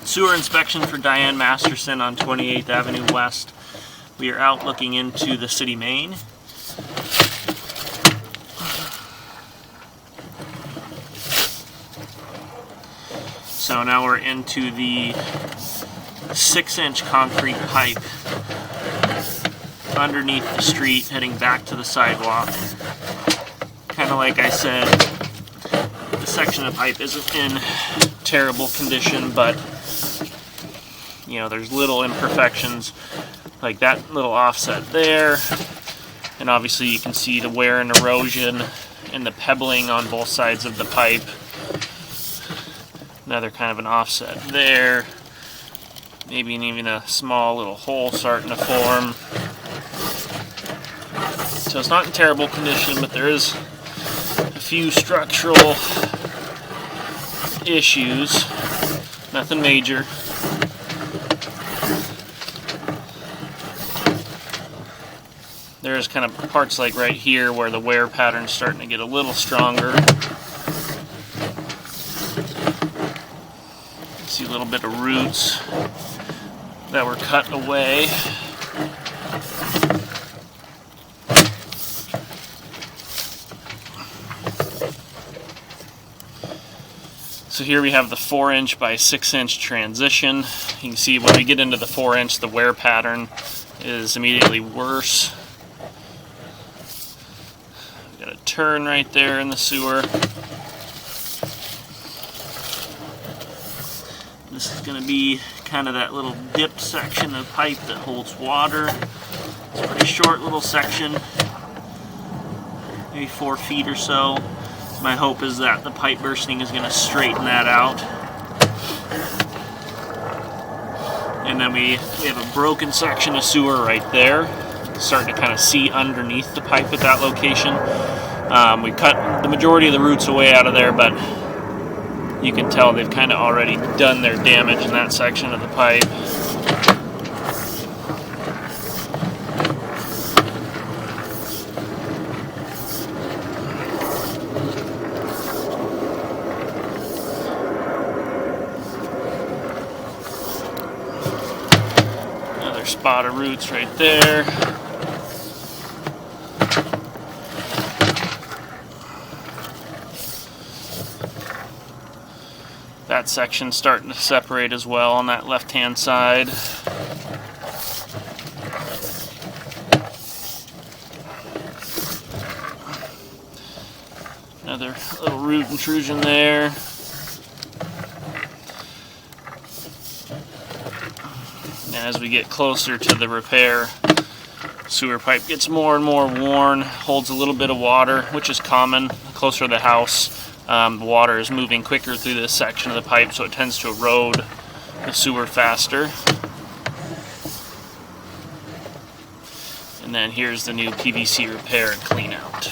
Sewer inspection for Diane Masterson on 28th Avenue West. We are out looking into the city main. So now we're into the 6-inch concrete pipe underneath the street heading back to the sidewalk. Kind of like I said, the section of pipe isn't in terrible condition, but you know, there's little imperfections like that little offset there, and obviously you can see the wear and erosion and the pebbling on both sides of the pipe. Another kind of an offset there, maybe even a small little hole starting to form. So it's not in terrible condition, but there is a few structural issues, nothing major. There's kind of parts like right here where the wear pattern's starting to get a little stronger. See a little bit of roots that were cut away. So here we have the 4-inch by 6-inch transition. You can see when we get into the 4-inch, the wear pattern is immediately worse. We got a turn right there in the sewer. This is going to be kind of that little dipped section of pipe that holds water. It's a pretty short little section, maybe 4 feet or so. My hope is that the pipe bursting is going to straighten that out. And then we have a broken section of sewer right there. Starting to kind of see underneath the pipe at that location. We cut the majority of the roots away out of there, but you can tell they've kind of already done their damage in that section of the pipe. Another spot of roots right there. That section's starting to separate as well on that left-hand side. Another little root intrusion there. And as we get closer to the repair, sewer pipe gets more and more worn, holds a little bit of water, which is common. The closer to the house, the water is moving quicker through this section of the pipe, so it tends to erode the sewer faster. And then here's the new PVC repair and clean out.